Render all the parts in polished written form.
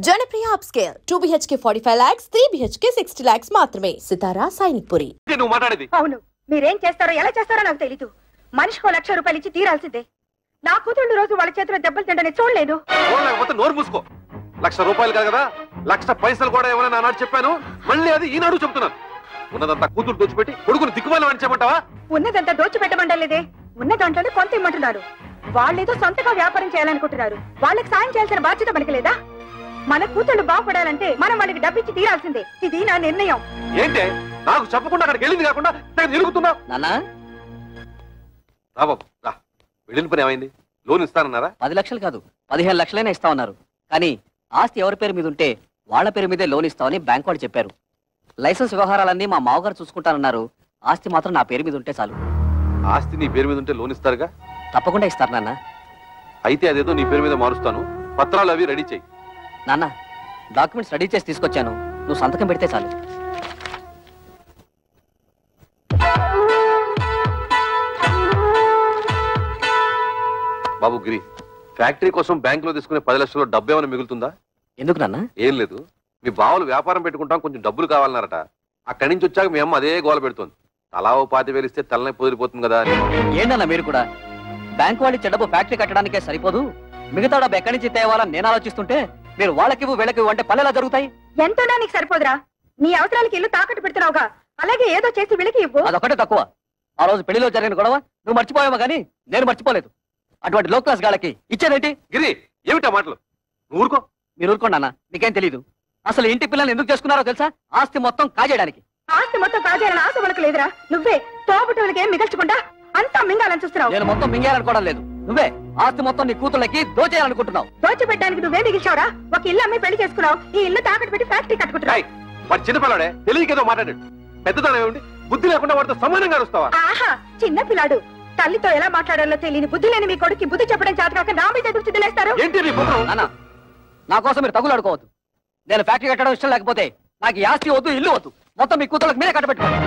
Janapriya upscale 2 BHK 45 lakhs, 3 BHK 60 lakhs మాత్రమే. సితారా సైనిక్పురి. నువ్వు మాట్లాడేది అవును, మీరేం చేస్తారో ఎలా చేస్తారో నాకు తెలీదు. మనిషికో 1,00,000 రూపాయలు ఇచ్చి తీరాల్సిందే. నా కూతుళ్ళు రోజు వాళ్ళ చేతిలో దెబ్బలు తింటని చూడలేదు. లేకపోతే నోరు మూసుకో. 1,00,000 రూపాయలు కాదు కదా, 1,00,000 పైసలు కూడా ఏమైనా నానాడు చెప్పాను. మళ్ళీ అది ఈనాడు చెప్తున్నాను. ఉన్నదంతా కూతురు దోచిపెట్టి కొడుకుని దిక్కుమాలి అని చెప్పమంటావా? ఉన్నదంతా దోచిపెట్టమంటలేదే, ఉన్న దాంట్లోనే కొంత ఇమ్మంటున్నారు. వాళ్ళేదో సొంతగా వ్యాపారం చేయాలనుకుంటున్నారు. వాళ్ళకి సాయం చేయాల్సిన బాధ్యత మనకి లేదా? మన కూతుళ్ళు బాగుపడాలంటే మనం వాళ్ళకి డబ్బిచ్చి తీరాల్సిందే. ఇది నా నిర్ణయం. ఏంటే నాకు చెప్పకుండా అక్కడికి వెళ్ళింది కాకుండా తిరుగుతున్నావు? రా బాబు రా. వెళ్ళిన పని ఏమైంది? లోన్ ఇస్తానన్నారా? 10 లక్షలు కాదు 15 లక్షలైనా ఇస్తా ఉన్నారు. కానీ ఆస్తి ఎవరి పేరు మీద ఉంటే వాళ్ళ పేరు మీదే లోన్ ఇస్తామని బ్యాంక్ వాళ్ళు చెప్పారు. లైసెన్స్ వ్యవహారాలన్నీ మా మావగారు చూసుకుంటానన్నారు. ఆస్తి మాత్రం నా పేరు మీద ఉంటే చాలు. ఆస్తి నీ పేరు మీద ఉంటే లోన్ ఇస్తారుగా? తప్పకుండా ఇస్తారు నాన్న. అయితే అదేదో నీ పేరు మీద మారుస్తాను. పత్రాలు అవి రెడీ చెయ్యి. నాన్న, డాక్యుమెంట్స్ రెడీ చేసి తీసుకొచ్చాను. నువ్వు సంతకం పెడితే చాలు. బాబు గిరి, ఫ్యాక్టరీ కోసం బ్యాంక్ లో తీసుకునే 10 లక్షల్లో డబ్బు ఏమైనా మిగులుతుందా? ఎందుకు నాన్న? ఏం లేదు, మీ బావలు వ్యాపారం పెట్టుకుంటాం, కొంచెం డబ్బులు కావాలన్నారట. అక్కడి నుంచి వచ్చాక మీ అమ్మ అదే గోల పెడుతోంది. తలా ఓ 25,000 ఇస్తే తలనే పొదిరిపోతుంది కదా అని. ఏంటన్నా మీరు కూడా? బ్యాంక్ వాళ్ళు చెడ్డబు ఫ్యాక్టరీ కట్టడానికే సరిపోదు, మిగతా డబ్బు ఎక్కడి నుంచి తేవాలని నేను ఆలోచిస్తుంటే మీరు వాళ్ళకివ్వు వీళ్ళకివ్వు అంటే పల్లెలా జరుగుతాయి. ఎంతోనా నీకు సరిపోదురా? నీ అవసరాలకి ఇల్లు తాకట్టు పెడుతున్నావుగా, అలాగే ఏదో చేసి వీళ్ళకి ఇవ్వు. అదొకటే తక్కువ. ఆ రోజు పెళ్లిలో జరిగిన గొడవ నువ్వు మర్చిపోయావా? కానీ నేను మర్చిపోలేదు. అటువంటి లో క్లాస్ గాళ్ళకి ఇచ్చేదేంటి? గిరి, ఏమిటా మాటలు? నువ్వు ఊరుకో. మీరు ఊరుకోండి అన్న, మీకేం తెలీదు. అసలు ఇంటి పిల్లల్ని ఎందుకు చేసుకున్నారో తెలుసా? ఆస్తి మొత్తం కాజేయడానికి. ఆస్తి మొత్తం కాజేయాలని ఆశ మనకు లేదురా. నువ్వే తోబుట్టువులకి ఏం మిగల్చకుండా అంతా మింగాలని చూస్తున్నావు. నేను మొత్తం మింగేయాలనుకోవడం లేదు. నువ్వే ఆస్తి మొత్తం నీ కూతుళ్ళకి దోచేయాలనుకుంటున్నావు. దోచిపెట్టడానికి నువ్వే మిగిల్చావురా. ఒక ఇల్లు అమ్మి పెళ్లి చేసుకున్నావు, ఈ ఇల్లు తాకట్టు పెట్టి ఫ్యాక్టరీ కట్టుకుంటున్నావు. వాడు చిన్నపిల్లాడే, తెలియకేదో మాట్లాడాడు. పెద్దదానం ఏమిటి? బుద్ధి లేకుండా వాడితో సమానంగా వస్తావా? ఆహా, చిన్న పిల్లాడు. తల్లితో ఎలా మాట్లాడాలో తెలియని బుద్ధి లేని మీ కొడుకు బుద్ధి చెప్పడం చేతకాక నా మీద ఎదురు చిద్దులేస్తారు. ఏంటి నీ పుత్రం? అన్న, నా కోసం మీరు తగులు అడుకోవద్దు. నేను ఫ్యాక్టరీ కట్టడం ఇష్టం లేకపోతే నాకు ఈ ఆస్తి వద్దు, ఇల్లు వద్దు. మొత్తం మీ కూతుళ్ళకి మీరే కట్టబెట్టుకోండి.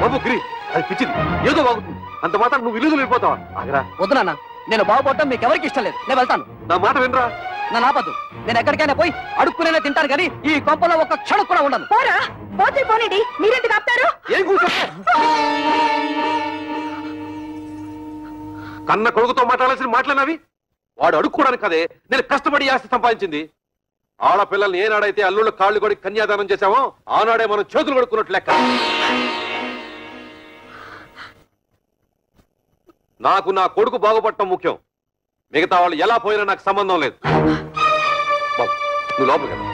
బాబు గిరి, అది పిచ్చిది, ఏదో బాగుతుంది. అంత మాత్రం నువ్వు ఇల్లు వెళ్ళిపోతావా? ఆగరా. వద్దు నాన్న, నేను బాగుపడటం మీకు ఎవరికి ఇష్టం లేదు. నేను వెళ్తాను. నా మాట వినరా? నన్ను ఆపద్దు. నేను ఎక్కడికైనా పోయి అడుక్కునే తింటాను కానీ ఈ కొంపలో ఒక్క క్షణం కూడా ఉండను. పోరా, పోతే పోనండి. మీరెందుకు ఆపుతారు? ఏం కూర్చో? కన్న కొడుకుతో మాట్లాడాల్సిన మాట్లాడినవి వాడు అడుక్కోవడానికి కదే నేను కష్టపడి ఆస్తి సంపాదించింది. ఆడపిల్లల్ని ఏనాడైతే అల్లుళ్ళ కాళ్ళు కొడి కన్యాదానం చేశామో ఆనాడే మనం చేతులు కొడుకున్నట్టు లెక్క. నాకు నా కొడుకు బాగుపడటం ముఖ్యం. మిగతా వాళ్ళు ఎలా పోయినా నాకు సంబంధం లేదు. బాబు, నువ్వు లోపలికి వెళ్ళు.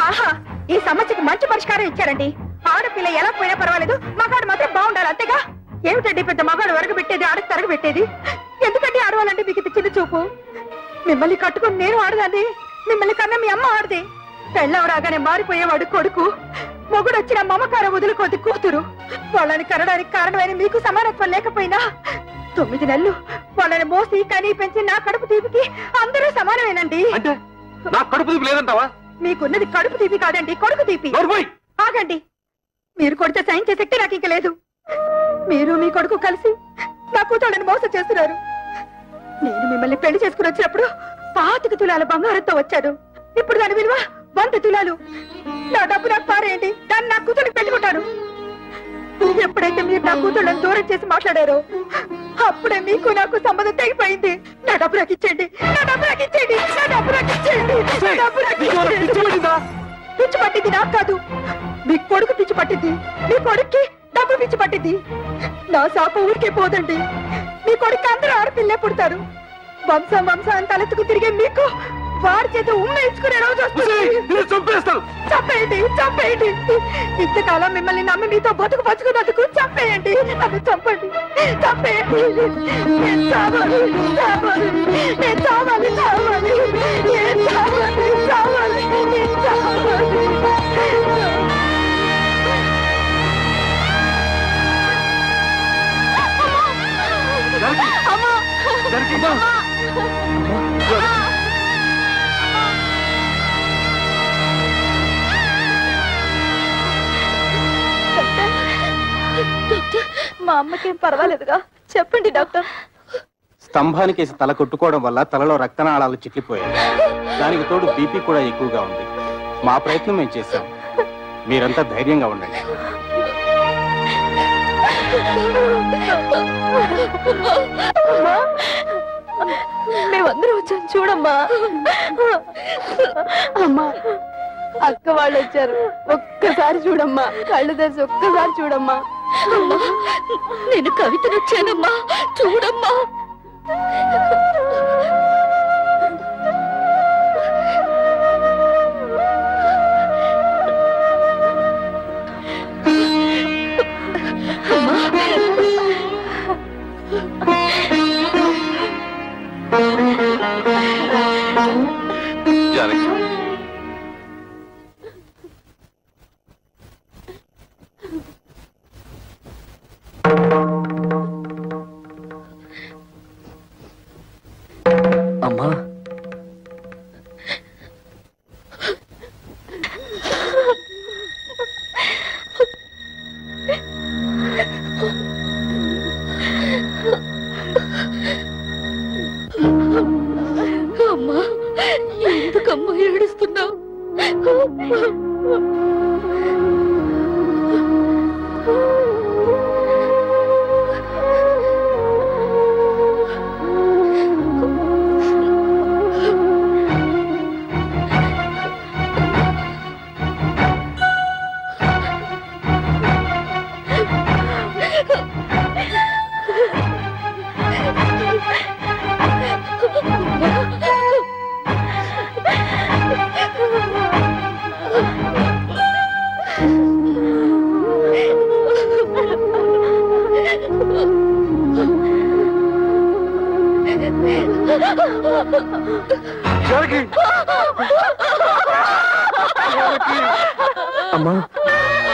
ఆహా, ఈ సమస్యకు మంచి పరిష్కారం ఇచ్చారండి. ఆడపిల్ల ఎలా పోయినా పర్వాలేదు, మగాడు మాత్రం బాగుండాలి, అంతేగా? ఏమిటండి పెద్ద మగాడు వరగబెట్టేది, ఆడకు తరగబెట్టేది? ఎందుకంటే ఆడవాలంటే మీకు ఇది చిన్న చూపు? మిమ్మల్ని కట్టుకుని నేను ఆడదాన్ని, మిమ్మల్ని కన్నా మీ అమ్మ ఆడది. పెళ్ళం రాగానే మారిపోయేవాడు కొడుకు, మొగుడు వచ్చిన మమకారం వదులుకోది కూతురు. వాళ్ళని కనడానికి కారణమైన మీకు సమానత్వం లేకపోయినా 9 నెలలు వాళ్ళని మోసి కనీ పెంచి నా కడుపు తీపికి అందరూ సమానమేనండి. అంటే నా కడుపు తీపి లేదంటావా? మీకున్నది కడుపు తీపి కాదండి, కొడుకు తీపి. ఆగండి, మీరు కొడితే సైన్ చేసే శక్తి నాకు ఇంక లేదు. మీరు మీ కొడుకు కలిసి నా కూతుళ్ళని మోసం చేస్తున్నారు. నేను మిమ్మల్ని పెళ్లి చేసుకుని వచ్చినప్పుడు 25 తులాల బంగారంతో వచ్చాను. ఇప్పుడు దాని విలువ 100 తులాలు. నా డబ్బు నాకు పారేయండి, దాన్ని నా కూతురికి పెట్టుకుంటాను. ఎప్పుడైతే మీరు నా కూతుళ్ళని దూరం చేసి మాట్లాడారో అప్పుడే మీకు నాకు సంబంధం తెగిపోయింది. నా డబ్బు నాకు ఇచ్చేయండి, నా డబ్బు నాకు ఇచ్చేయండి, నా డబ్బు నాకు ఇచ్చేయండి, నా డబ్బు నాకు ఇచ్చేయండి. పిచ్చి పట్టింది నాకు కాదు, మీ కొడుకు పిచ్చి పట్టింది. మీ కొడుక్కి డబ్బు పిచ్చి పట్టింది. నా శాప ఊరికే పోదండి. మీ కొడుకు అందరూ ఆడపిల్లే పుడతారు. వంశం వంశం తలెత్తుకు తిరిగే మీకు వారి చేత ఉమ్మేయించుకునే రోజు వస్తుంది. చంపేయండి, చంపేయండి. ఇంతకాలం మిమ్మల్ని నమ్మి మీతో బతుకు పచ్చుకున్నందుకు చంపేయండి, నన్ను చంపండి, చంపేయండి. నేను చావాలి, చావాలి, నేను చావాలి, చావాలి, నేను చావాలి, చావాలి, నేను చావాలి. మా అమ్మకేం పర్వాలేదుగా? చెప్పండి డాక్టర్. స్తంభానికేసి తల కొట్టుకోవడం వల్ల తలలో రక్తనాళాలు చిట్లిపోయాయి. దానికి తోడు బీపీ కూడా ఎక్కువగా ఉంది. మా ప్రయత్నం మేము చేశాం. మీరంతా ధైర్యంగా ఉండండి. మేమందరం వచ్చాం చూడమ్మా. అమ్మా, అక్క వాళ్ళు వచ్చారు. ఒక్కసారి చూడమ్మా, కళ్ళు తెరిచి ఒక్కసారి చూడమ్మా. నేను కవితను వచ్చానమ్మా, చూడమ్మా. జానకి, అమ్మా, అమ్మా, ఎందుకమ్మా ఏడుస్తున్నావు? జానకి, అమ్మా,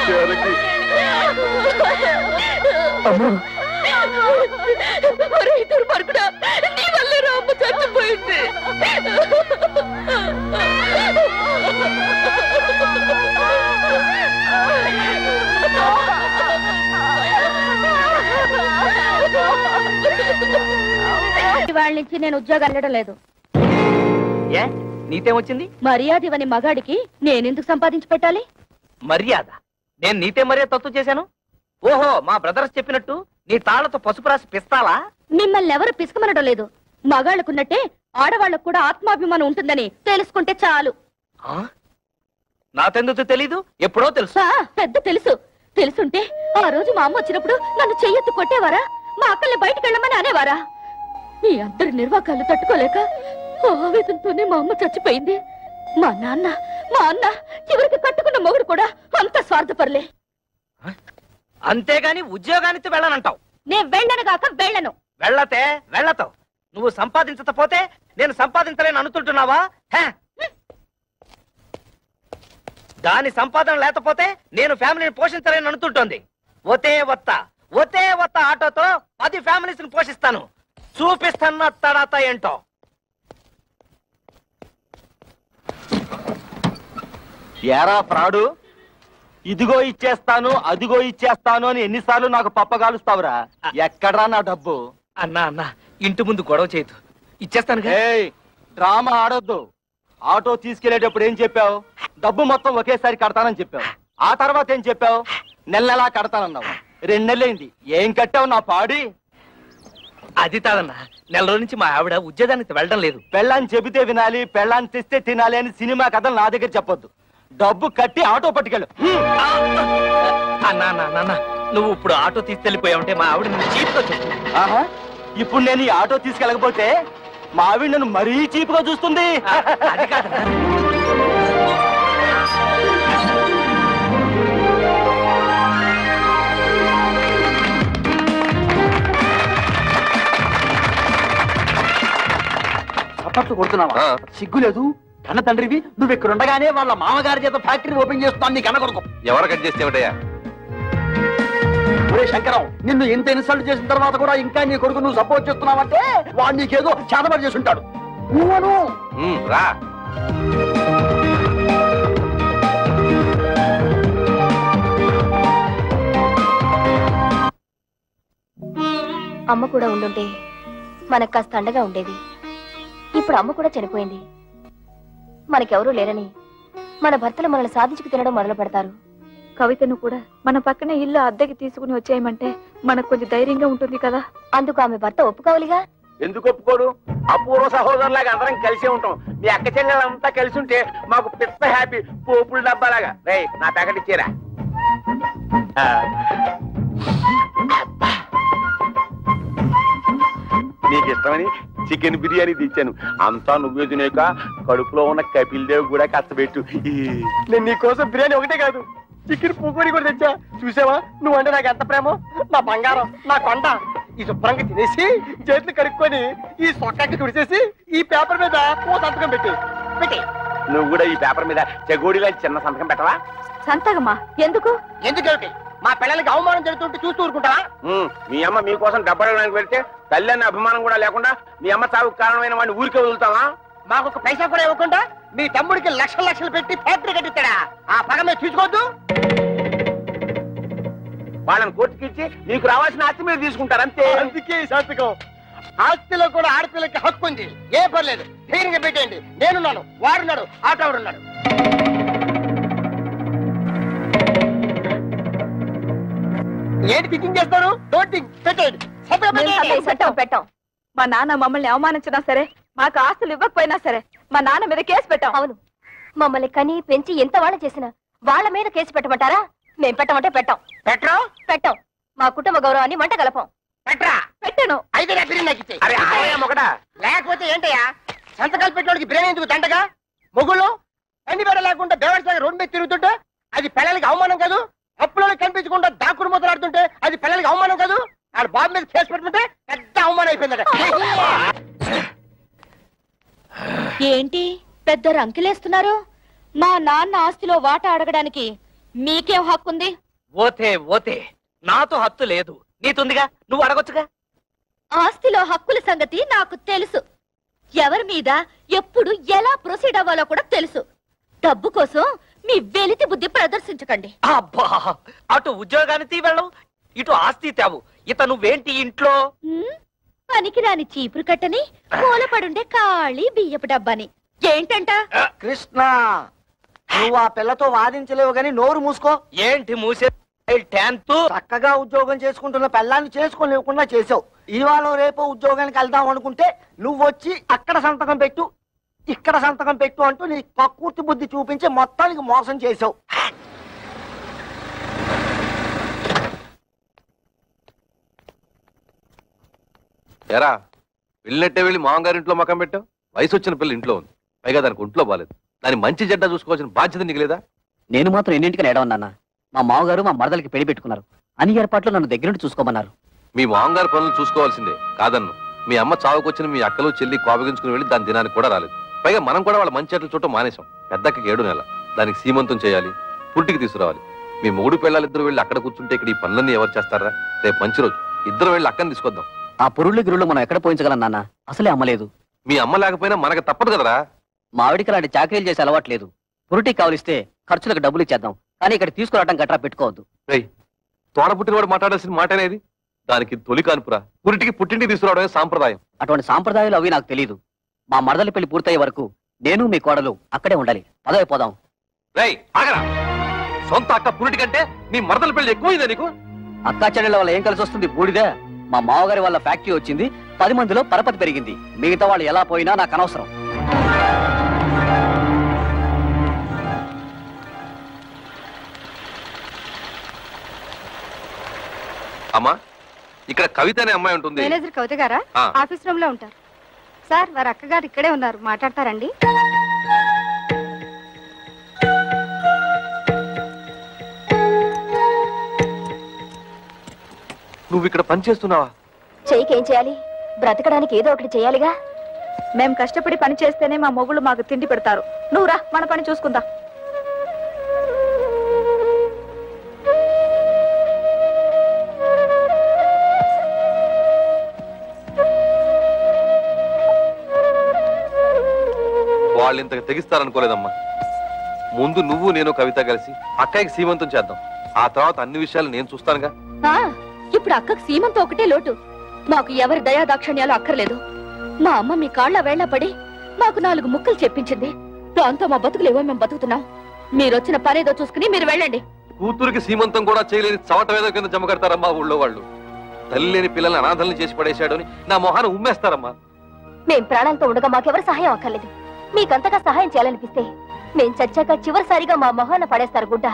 జానకి, అమ్మా. దుర్మార్గుడా, నీ వల్లే రామ్మ చచ్చిపోయింది. వాళ్ళ నుంచి నేను ఉద్యోగం వెళ్ళడం లేదు. ఏ నీతేం వచ్చింది? మర్యాద ఇవని మగాడికి నేనెందుకు సంపాదించి పెట్టాలి? మర్యాద? నేను నీతే మర్యాద తత్తు చేశాను? ఓహో, మా బ్రదర్స్ చెప్పినట్టు నీ తాళ్లతో పసుపు రాసి పిస్తాలా? మిమ్మల్ని ఎవరు పిసుకమనడం లేదు. మగాళ్ళకున్నట్టే ఆడవాళ్ళకు కూడా ఆత్మాభిమానం ఉంటుందని తెలుసుకుంటే చాలు. నాకెందుకు తెలీదు? ఎప్పుడో తెలుసు. పెద్ద తెలుసు. తెలుసుంటే ఆ రోజు మా అమ్మ వచ్చినప్పుడు నన్ను చెయ్యెత్తు కొట్టేవారా? మా అక్కల్ని బయటకు వెళ్ళమని అనేవారా? మీ అందరి నిర్వాకాలు తట్టుకోలేక ఆవేదంతోనే మా అమ్మ చచ్చిపోయింది. మా అన్న చివరికి కట్టుకున్న మొగుడు కూడా అంత స్వార్థపరలే. అంతేగాని ఉద్యోగానికి వెళ్ళనంటావు? నేను వెళ్ళను గాక వెళ్ళను. వెళ్ళతే వెళ్ళతావు. నువ్వు సంపాదించకపోతే నేను సంపాదించలేను అనుకుంటున్నావా? దాని సంపాదన లేకపోతే నేను ఫ్యామిలీని పోషించలేను అనుకుంటోంది. ఒతే వత్త ఆటోతో 10 ఫ్యామిలీస్ ని పోషిస్తాను. చూపిస్తాను తడాత ఏంటో. ఏరా ఫ్రాడు, ఇదిగో ఇచ్చేస్తాను అదిగో ఇచ్చేస్తాను అని ఎన్నిసార్లు నాకు పప్పగాలుస్తావురా? ఎక్కడ్రా నా డబ్బు? అన్నా ఇంటి ముందు గొడవ చేయదు, ఇచ్చేస్తాను. ఏయ్, డ్రామా ఆడొద్దు. ఆటో తీసుకెళ్లేటప్పుడు ఏం చెప్పావు? డబ్బు మొత్తం ఒకేసారి కడతానని చెప్పావు. ఆ తర్వాత ఏం చెప్పావు? నెలలా కడతానన్నావు. 2 నెలలైంది, ఏం కట్టావు నా పాడి? అది కాదన్నా, నెల రోజు నుంచి మా ఆవిడ ఉద్యోగానికి వెళ్ళడం లేదు. పెళ్ళాన్ని చెబితే వినాలి, పెళ్ళాన్ని తెస్తే తినాలి అని సినిమా కథలు నా దగ్గర చెప్పొద్దు. డబ్బు కట్టి ఆటో పట్టుకెళ్ళు. అన్నా, నువ్వు ఇప్పుడు ఆటో తీసుకెళ్లిపోయావుంటే మా ఆవిడ నువ్వు చీప్గా చెప్పు. ఆహా, ఇప్పుడు నేను ఈ ఆటో తీసుకెళ్ళకపోతే మా ఆవిడ నన్ను మరీ చీప్గా చూస్తుంది. అది కాదన్నా. చప్పట్లు కొడుతున్నావా? సిగ్గులేదు? కన్న తండ్రివి నువ్వు ఇక్కడ ఉండగానే వాళ్ళ మామగారి చేత ఫ్యాక్టరీ ఓపెన్ చేస్తున్నాను నీ కన్న కొడుకు. ఎవరు కట్ చేస్తే ఏమిటయ్యా? ఒరే శంకరం, నిన్ను ఇంత ఇన్సల్ట్ చేసిన తర్వాత కూడా ఇంకా నీ కొడుకు నువ్వు సపోర్ట్ చేస్తున్నావంటే వాడు నీకేదో చేతబడి చేసి ఉంటాడు. నువ్వను రా. అమ్మ కూడా ఉండుంటే మనకు కాస్త అండగా ఉండేది. ఇప్పుడు అమ్మ కూడా చనిపోయింది. మనకెవరూ లేరని మన భర్తలు మనల్ని సాధించుకు తినడం మొదలు పెడతారు. కవితను కూడా మన పక్కనే ఇల్లు అద్దెకి తీసుకుని వచ్చేయమంటే మనకు కొంచెం ధైర్యంగా ఉంటుంది కదా. అందుకు ఆమె భర్త ఒప్పుకోవాలిగా. ఎందుకు ఒప్పుకోడు? అపూర్వ సహోదరులాగా అందరం కలిసే ఉంటాం. మీ అక్క చెల్లెలంతా కలిసి ఉంటే మాకు పెద్ద హ్యాపీ. పోపుల డబ్బాలాగా. రే నా ప్యాకెట్ ఇచ్చేరా. నీకు ఇష్టమని చికెన్ బిర్యానీ తెచ్చాను. అంతా నువ్వే తినేక కడుపులో ఉన్న కపిల్ దేవ్ కూడా కష్టపెట్టు. నేను నీకోసం బిర్యానీ ఒకటే కాదు, చికెన్ పుకోడి కూడా తెచ్చా. చూసావా నువ్వంటే నాకు ఎంత ప్రేమో. నా బంగారం, నా కొండ. ఈ శుభ్రంగా తినేసి చేతులు కడుక్కొని ఈ సొక్కకి తుడిచేసి ఈ పేపర్ మీద ఓ సంతకం పెట్టి నువ్వు కూడా ఈ పేపర్ మీద చెగోడిలా చిన్న సంతకం పెట్టవా? సంతకమా? ఎందుకు? ఎందుకేమిటి? మా పిల్లలకి అవమానం జరుగుతుంటే చూస్తూ ఊరుకుంటావా? మీ అమ్మ మీకోసం డబ్బడానికి వెళ్తే తల్లి అనే అభిమానం కూడా లేకుండా మీ అమ్మ చావుకు కారణమైన వాడిని ఊరికే వదులుతావా? మాకు ఒక పైసా కూడా ఇవ్వకుండా మీ తమ్ముడికి లక్షలు లక్షలు పెట్టి ఫ్యాక్టరీ కట్టిస్తాడా? ఆ పగ మీరు తీసుకోవద్దు. వాళ్ళని కోర్టుకి ఇచ్చి నీకు రావాల్సిన ఆస్తి మీరు తీసుకుంటారు అంతే. అందుకే ఈ సంతకం. ఆస్తిలో కూడా ఆడపిల్లకి హక్కు ఉంది. ఏ పర్లేదు, ధైర్యంగా పెట్టేయండి. నేనున్నాను, వాడున్నాడు, ఆటోడున్నాడు. ఏంటి థింకింగ్ చేస్తారు? పెట్టాం. మా నాన్న మమ్మల్ని అవమానించినా సరే, మాకు ఆస్తులు ఇవ్వకపోయినా సరే మా నాన్న మీద కేసు పెట్టాం. అవును, మమ్మల్ని కని పెంచి ఎంత వాళ్ళ చేసినా వాళ్ళ మీద కేసు పెట్టమంటారా? మేం పెట్టమంటే పెట్టాం. పెట్టాం. మా కుటుంబ గౌరవాన్ని మంట కలపం. పెట్టాను. అయితే నా బిర్యానీ నాకు ఇచ్చేయ్. లేకపోతే ఏంటయ్యా సంతకాలు పెట్టడానికి బిర్యానీ ఎందుకు దండగా? మొగుళ్ళు అన్ని బెడ లేకుండా దేవస్థానం రోడ్డు మీద తిరుగుతుంటే అది పిల్లలకి అవమానం కాదు? అప్పులో కనిపించకుండా దాక్కుడు మొదలాడుతుంటే అది పిల్లలకి అవమానం కాదు? ఆడ బాబు మీద కేసు పెట్టుకుంటే పెద్ద అవమానం అయిపోయిందట. ఏంటి పెద్ద రంకిలేస్తున్నారు? మా నాన్న ఆస్తిలో వాటా అడగడానికి మీకేం హక్కుంది? ఓతే ఓతే, నాతో హక్కు లేదు, నీతుందిగా, నువ్వు అడగొచ్చుగా. ఆస్తిలో హక్కుల సంగతి నాకు తెలుసు. ఎవరి మీద ఎప్పుడు ఎలా ప్రొసీడ్ అవ్వాలో కూడా తెలుసు. డబ్బు కోసం మీ వెలితి బుద్ధి ప్రదర్శించకండి. అబ్బా, అటు ఉద్యోగానికి వెళ్ళవు, ఇటు ఆస్తి తేవు. ఇత నువ్వేంటి ఇంట్లో? పనికిరాని చీపురు కట్టని, మూలపడుండే ఖాళీ బియ్యపు డబ్బాని. ఏంటంట? కృష్ణ, నువ్వు ఆ పిల్లతో వాదించలేవు గాని నోరు మూసుకో. ఏంటి మూసే? చక్కగా ఉద్యోగం చేసుకుంటున్న పిల్లాన్ని చేసుకోలేకుండా చేసావు. ఇవాళ రేపు ఉద్యోగానికి వెళ్దాం అనుకుంటే నువ్వు వచ్చి అక్కడ సంతకం పెట్టు, ఇక్కడ సంతకం పెట్టు అంటూ నీ కక్కుర్తి బుద్ధి చూపించి మొత్తానికి మోసం చేసావు. ఎరా వెళ్ళినట్టే వెళ్ళి మామగారింట్లో మకం పెట్టావు. వయసు వచ్చిన పిల్ల ఇంట్లో ఉంది, పైగా దానికి ఒంట్లో బాలేదు. దాని మంచి జడ్డ చూసుకోవాల్సిన బాధ్యత నీకు లేదా? నేను మాత్రం ఎన్నింటికి ఏడవన్నా. మా మామగారు మా మరదలకి పెళ్లి పెట్టుకున్నారు. అన్ని ఏర్పాట్లు నన్ను దగ్గరుండి చూసుకోమన్నారు. మీ మామగారు పనులు చూసుకోవాల్సిందే కాదన్ను. మీ అమ్మ చావుకొచ్చిన మీ అక్కలు చెల్లి కోపగించుకుని వెళ్ళి దాని దినానికి కూడా రాలేదు. పైగా మనం కూడా వాళ్ళ మంచి చెట్లు చూడటం మానేశాం. పెద్దకి 7 నెలల, దానికి సీమంతం చేయాలి, పుట్టికి తీసుకురావాలి. మీ మూడు పిల్లలిద్దరు వెళ్ళి అక్కడ కూర్చుంటే ఇక్కడ ఈ పనులన్నీ ఎవరు చేస్తారా? రేపు మంచి రోజు, ఇద్దరు వెళ్ళి అక్కని తీసుకొద్దాం. ఆ పురుళ్ళు గిరుళ్ళు మనం ఎక్కడ పోయించగలం నాన్న? అసలే అమ్మలేదు. మీ అమ్మ లేకపోయినా మనకు తప్పదు కదరా. మా ఆవిడికి అలాంటి చాకరీలు చేసి అలవాట్లేదు. పురుటికి కావలిస్తే ఖర్చులకు డబ్బులు ఇచ్చేద్దాం, కానీ ఇక్కడ తీసుకురావడం గట్రా పెట్టుకోవద్దు. తోడ పుట్టినవాడు మాట్లాడాల్సిన మాటనేది. దానికి తొలి కానుపురా, పురిటికి పుట్టింటికి తీసుకురావడమే సాంప్రదాయం. అటువంటి సాంప్రదాయాలు అవి నాకు తెలియదు. మా మరదలి పెళ్లి పూర్తయ్యే వరకు నేను మీ కోడలు అక్కడే ఉండాలి. పదవి పోదాం. ఆగరా, సొంత అక్క పురిటి కంటే నీ మరదల పెళ్లి ఎక్కువైందా నీకు? అక్కా చెల్లెల వల్ల ఏం కలిసి వస్తుంది? బూడిదే. మా మామగారి వాళ్ళ ఫ్యాక్టరీ వచ్చింది, 10 మందిలో పరపతి పెరిగింది. మిగతా వాళ్ళు ఎలా పోయినా నాకు అనవసరం. అమ్మా, ఇక్కడ కవిత అనే అమ్మాయి ఉంటుంది. మేనేజర్ కవిత గారా? ఆఫీస్ రూమ్ లో ఉంటారు సార్. వారి అక్కగారు ఇక్కడే ఉన్నారు, మాట్లాడతారండి. నువ్వు ఇక్కడ పని చేస్తున్నావా? చెయ్యికేం చేయాలి? బ్రతకడానికి ఏదో ఒకటి చేయాలిగా. మేం కష్టపడి పని చేస్తేనే మా మొగుళ్ళు మాకు తిండి పెడతారు. నువ్వు రా, మన పని చూసుకుందాం. వాళ్ళు ఇంతకు తెగిస్తారనుకోలేదమ్మా. ముందు నువ్వు నేను కవిత కలిసి అక్కయ్యకి సీమంతం చేద్దాం. ఆ తర్వాత అన్ని విషయాలు నేను చూస్తానుగా. ఇప్పుడు అక్కకు సీమంతో ఒకటే లోటు. మాకు ఎవరి దయాదాక్షణ్యాలు అక్కర్లేదు. మా అమ్మ మీ కాళ్ళ వేళ్ల పడి మాకు 4 ముక్కలు చెప్పించింది. దాంతో మా బతుకులేవో మేము బతుకుతున్నాం. మీరొచ్చిన పనేదో చూసుకుని మీరు వెళ్ళండి. కూతురికి సీమంతం కూడా చేయలేని చవటవేదో కింద జమ కడతారమ్మా ఊళ్ళో వాళ్ళు. తల్లి లేని పిల్లల్ని అనాథల్ని చేసి పడేశాడు అని నా మొహాన్ని ఉమ్మేస్తారమ్మా. మేం ప్రాణాలతో ఉండగా మాకెవరు సహాయం అక్కర్లేదు. మీకంతగా సహాయం చేయాలనిపిస్తే మేం చచ్చాక చివరిసారిగా మా మొహాన పడేస్తారు గుడ్డ,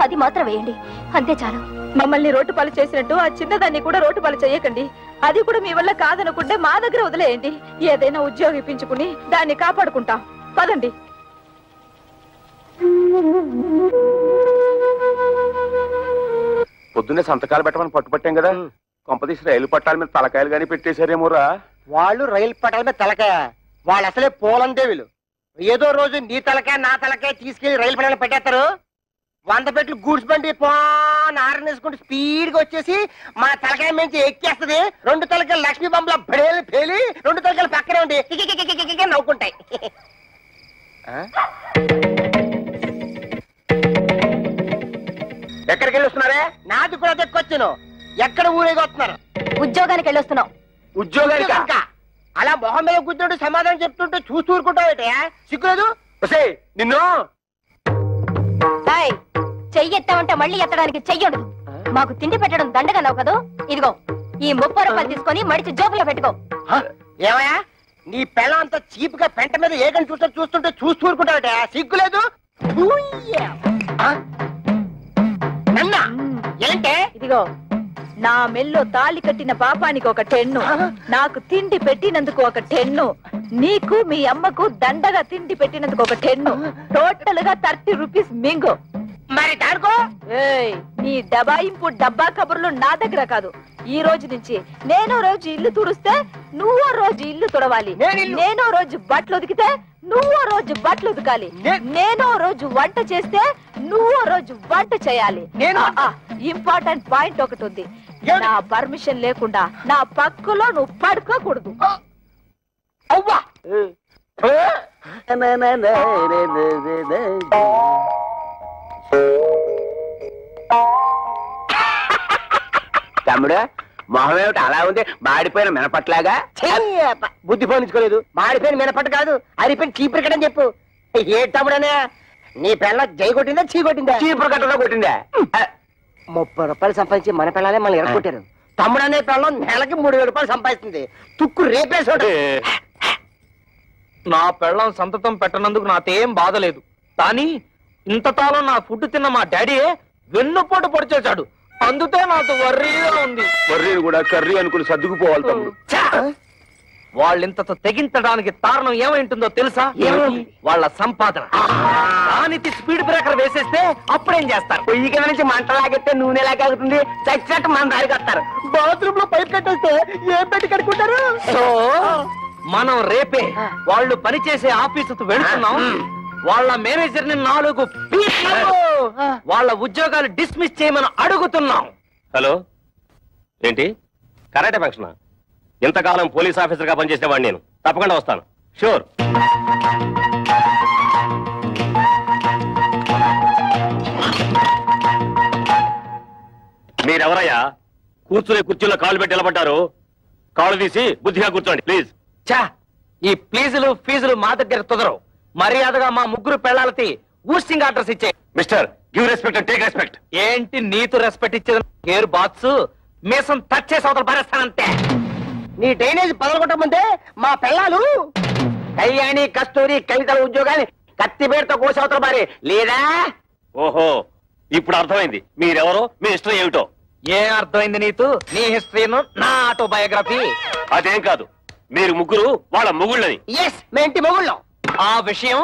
అది మాత్రం వేయండి, అంతే చాలు. మమ్మల్ని రోడ్డు పాలు చేసినట్టు ఆ చిన్నదాన్ని కూడా రోడ్డు పాలు చేయకండి. అది కూడా మీ వల్ల కాదనుకుంటే మా దగ్గర వదిలేయండి. ఏదైనా ఉద్యోగం ఇప్పించుకుని దాన్ని కాపాడుకుంటాం. పదండి. పొద్దున్నే సంతకాలు పెట్టమని పట్టుపట్టాం కదా, కొంపతీసి రైలు పట్టాల మీద తలకాయలు గానీ పెట్టేశారేమోరా. వాళ్ళు రైలు పట్టాల మీద తలకాయ, వాళ్ళు అసలే పోలందేవులు. ఏదో రోజు నీ తలకాయ నా తలకాయ తీసుకెళ్లి రైలు పట్టాల పెట్టేస్తారు. 100 పెట్లు గూడ్స్ బండి ఆరనేసుకుంటూ స్పీడ్ గా వచ్చేసి మా తలకాయ నుంచి ఎక్కేస్తుంది. 2 తలకాయలు లక్ష్మీ బొమ్మల బడేలు పేలి 2 తలకాయలు పక్కనే ఉండి నవ్వుకుంటాయి. ఎక్కడికి వెళ్ళి వస్తున్నారే? నాది కూడా దక్కొచ్చాను. ఎక్కడ ఊరేగి వస్తున్నారు? ఉద్యోగానికి వెళ్ళొస్తున్నాం. ఉద్యోగానికి? అలా మొహం మీద కూర్చుంటూ సమాధానం చెప్తుంటే చూస్తూ ఊరుకుంటావు. సిగ్గులేదు? నిన్ను చెయ్యి ఎత్తామంటే మళ్ళీ ఎత్తడానికి చెయ్యడు. మాకు తిండి పెట్టడం దండగన్నావు కదా, ఇదిగో ఈ 30 రూపాయలు తీసుకొని మడిచి జోబులో పెట్టుకో. ఏమయ్యా నీ పిల్ల అంత చీప్ గా పెంట మీద ఏకని చూస్తుంటే చూస్తూ ఊరుకుంటావట? సిగ్గులేదు? ఏంటే? ఇదిగో నా మెల్లో తాళి కట్టిన పాపానికి ఒక 10, నాకు తిండి పెట్టినందుకు ఒక 10, నీకు మీ అమ్మకు దండగా తిండి పెట్టినందుకు ఒక 10, టోటల్ గా 30 రూపీస్ మింగు. మరి దాడుకో. నీ దబాయింపు డబ్బా కబుర్లు నా దగ్గర కాదు. ఈ రోజు నుంచి నేనో రోజు ఇల్లు తుడిస్తే నువ్వో రోజు ఇల్లు తుడవాలి. నేనో రోజు బట్టలు ఉతికితే నువ్వో రోజు బట్టలు ఉతకాలి. నేనో రోజు వంట చేస్తే నువ్వో రోజు వంట చేయాలి. ఇంపార్టెంట్ పాయింట్ ఒకటి ఉంది, నా పర్మిషన్ లేకుండా నా పక్కలో నువ్వు పడుకోకూడదు. అవ్వా తమ్ముడు మొహం ఏమిటి అలా ఉంది? మాడిపోయిన మినపట్లాగా. బుద్ధి పోనించుకోలేదు. మాడిపోయిన మినపట్టు కాదు, అరిపోయిన చీపురు కట్టని చెప్పు. ఏ తమ్ముడనే నీ పిల్ల జై కొట్టిందా చీ కొట్టిందా? చీపురు కట్టలో కొట్టిందా? 30 రూపాయలు సంపాదించి మన పిల్లలే మళ్ళీ ఎరగొట్టారు. తమ్ముడనే పిల్లం నెలకి 3000 రూపాయలు సంపాదిస్తుంది. తుక్కు రేపేసాడు. నా పెళ్ళం సంతతం పెట్టనందుకు నాకేం బాధలేదు, కానీ ఇంతకాలం నా ఫుడ్ తిన్న మా డాడీయే వెన్నుపోటు పొడిచేశాడు. అందుకే నాకు వర్రీగా ఉంది. వర్రీని కూడా కర్రీ అనుకుని సర్దుకుపోవాలి తమ్ముడు. వాళ్ళింతతో తెగించడానికి కారణం ఏమైంటుందో తెలుసా? వాళ్ళ సంపాదన. దానికి స్పీడ్ బ్రేకర్ వేసేస్తే అప్పుడేం చేస్తారు? పొయ్యి కింద నుంచి మంట లాగెత్తే నూనె లాగేస్తుంది. చచ్చినట్టు మన దారికి వస్తారు. బాత్రూమ్ లో పైప్ కట్టేస్తే ఏం పెట్టి కడుక్కుంటారు? సో మనం రేపే వాళ్ళు పనిచేసే ఆఫీసుకు వెళుతున్నాం. వాళ్ళ మేనేజర్ ని 4 వాళ్ళ ఉద్యోగాలు డిస్మిస్ చేయమని అడుగుతున్నాం. హలో, ఏంటి కరాటే ఫంక్షన్? ఇంతకాలం పోలీస్ ఆఫీసర్ గా పనిచేసేవాడిని నేను. తప్పకుండా వస్తాను, షూర్. మీరెవరయ్యా? కూర్చునే కుర్చీలో కాళ్ళు పెట్టి నిలబడ్డారు. కాళ్ళు తీసి బుద్ధిగా కూర్చోండి ప్లీజ్. చా, ఈ ప్లీజులు ఫీజులు మా దగ్గర కుదరవు. మర్యాదగా మా 3 పెళ్ళాలకి ఊస్టింగ్ ఆర్డర్స్ ఇచ్చే. Mister, give respect and take respect. ఏంటి నీతో రెస్పెక్ట్ ఇచ్చేది? హెయిర్ బాత్స్ మీసం టచ్ చేసి అవతల పరేస్తానంతే. నీ డ్రైనేజ్ పదలగొట్టమంటే మా పిల్లలు కళ్యాణి కస్తూరి కవితల ఉద్యోగాన్ని కత్తిపేటతో కోసవతల పారే లేదా? ఓహో, ఇప్పుడు అర్థమైంది మీరెవరో, మీ హిస్టరీ ఏమిటో. ఏం అర్థమైంది నీకు? నీ హిస్టరీను నా ఆటోబయోగ్రఫీ. అదేం కాదు, మీరు ముగ్గురు వాళ్ళ మొగుళ్ళని. ఎస్, మేము ఇంటి మొగుళ్ళం. ఆ విషయం